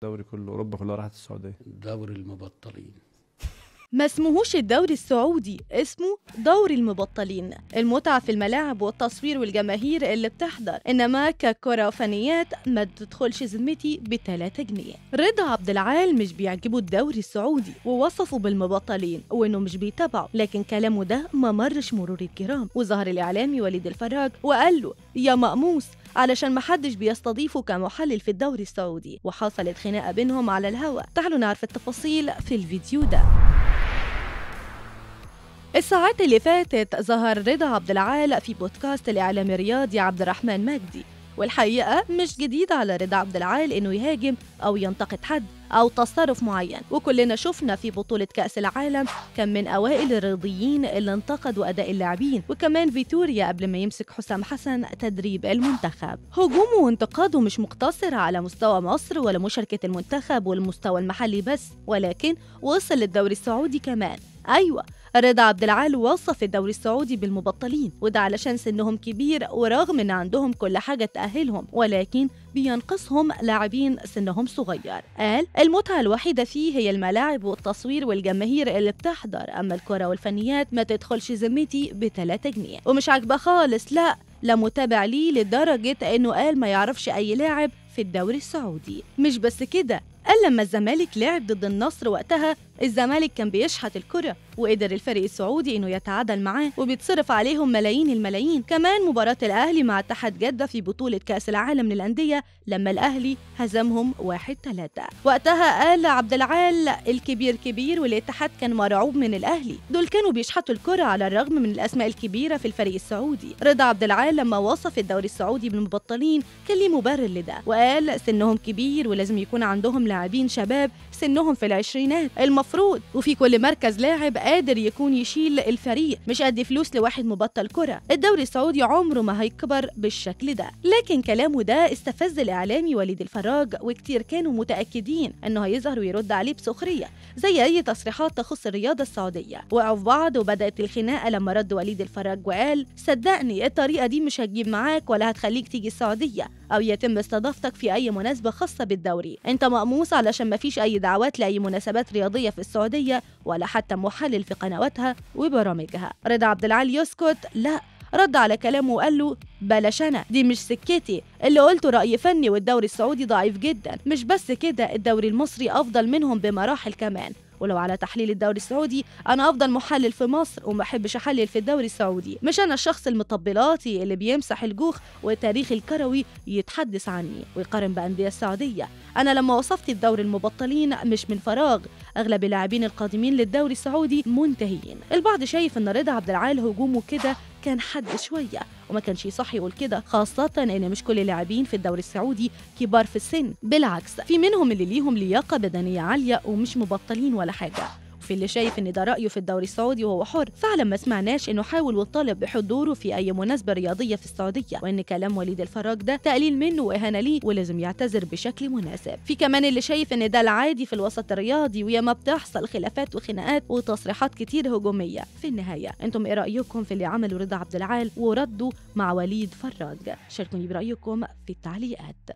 الدوري كله اوروبا كلها راحت السعوديه. دوري المبطلين. ما اسمهوش الدوري السعودي، اسمه دوري المبطلين. المتعة في الملاعب والتصوير والجماهير اللي بتحضر، إنما ككرة وفنيات ما تدخلش ذمتي ب3 جنيه. رضا عبد العال مش بيعجبه الدوري السعودي ووصفه بالمبطلين وإنه مش بيتابعه، لكن كلامه ده ما مرش مرور الكرام، وظهر الإعلامي وليد الفراج وقال له يا مقموص علشان محدش بيستضيفه كمحلل في الدوري السعودي، وحصلت خناقة بينهم على الهوا. تعالوا نعرف التفاصيل في الفيديو ده. الساعات اللي فاتت ظهر رضا عبد العال في بودكاست الإعلامي الرياضي عبد الرحمن مجدي، والحقيقة مش جديد على رضا عبد العال إنه يهاجم أو ينتقد حد أو تصرف معين، وكلنا شفنا في بطولة كأس العالم كان من أوائل الرياضيين اللي انتقدوا أداء اللاعبين، وكمان فيتوريا قبل ما يمسك حسام حسن تدريب المنتخب. هجومه وانتقاده مش مقتصر على مستوى مصر ولا مشاركة المنتخب والمستوى المحلي بس، ولكن وصل للدوري السعودي كمان. أيوة، رضا عبد العال وصف الدوري السعودي بالمبطلين، وده علشان سنهم كبير ورغم ان عندهم كل حاجة تأهلهم، ولكن بينقصهم لاعبين سنهم صغير. قال المتعة الوحيدة فيه هي الملاعب والتصوير والجماهير اللي بتحضر، اما الكرة والفنيات ما تدخلش ذمتي ب3 جنيه. ومش عاجبه خالص، لا متابع ليه لدرجة انه قال ما يعرفش اي لاعب في الدوري السعودي. مش بس كده، قال لما الزمالك لعب ضد النصر وقتها الزمالك كان بيشحت الكرة، وقدر الفريق السعودي انه يتعادل معاه وبيتصرف عليهم ملايين الملايين. كمان مباراة الاهلي مع اتحاد جدة في بطولة كأس العالم للأندية لما الاهلي هزمهم 1-3، وقتها قال عبد العال الكبير كبير والاتحاد كان مرعوب من الاهلي، دول كانوا بيشحتوا الكرة على الرغم من الاسماء الكبيرة في الفريق السعودي. رضا عبد العال لما وصف الدوري السعودي بالمبطلين كان ليه مبرر لده، وقال سنهم كبير ولازم يكون عندهم لاعبين شباب سنهم في العشرينات المفروض، وفي كل مركز لاعب قادر يكون يشيل الفريق، مش قد فلوس لواحد مبطل كرة. الدوري السعودي عمره ما هيكبر بالشكل ده. لكن كلامه ده استفز الإعلامي وليد الفراج، وكتير كانوا متأكدين انه هيظهر ويرد عليه بسخرية زي اي تصريحات تخص الرياضة السعودية. وقعوا في بعض وبدأت الخناقة لما رد وليد الفراج وقال صدقني الطريقة دي مش هتجيب معاك ولا هتخليك تيجي السعودية أو يتم استضافتك في أي مناسبة خاصة بالدوري. أنت مقموص علشان مفيش أي دعوات لأي مناسبات رياضية في السعودية ولا حتى محلل في قنواتها وبرامجها. رضا عبد العال يسكت؟ لا، رد على كلامه وقال له بلاش، أنا دي مش سكتي، اللي قلته رأي فني والدوري السعودي ضعيف جدا. مش بس كده، الدوري المصري أفضل منهم بمراحل كمان، ولو على تحليل الدوري السعودي أنا أفضل محلل في مصر وما أحبش أحلل في الدوري السعودي. مش أنا الشخص المطبلاتي اللي بيمسح الجوخ والتاريخ الكروي يتحدث عني ويقارن بأندية السعودية. أنا لما وصفت الدوري المبطلين مش من فراغ، أغلب اللاعبين القادمين للدوري السعودي منتهيين. البعض شايف إن رضا عبد العال هجومه كده كان حد شوية، وما كانش صح يقول كده، خاصة إن مش كل اللاعبين في الدوري السعودي كبار في السن، بالعكس في منهم اللي ليهم لياقة بدنية عالية ومش مبطلين ولا حاجة. وفي اللي شايف إن ده رأيه في الدوري السعودي وهو حر، فعلا ما سمعناش إنه حاول وطالب بحضوره في أي مناسبة رياضية في السعودية، وإن كلام وليد الفراج ده تقليل منه وإهانة ليه ولازم يعتذر بشكل مناسب. في كمان اللي شايف إن ده العادي في الوسط الرياضي وياما بتحصل خلافات وخناقات وتصريحات كتير هجومية. في النهاية أنتم إيه رأيكم في اللي عمله رضا عبد العال ورده مع وليد فراج؟ شاركوني برأيكم في التعليقات.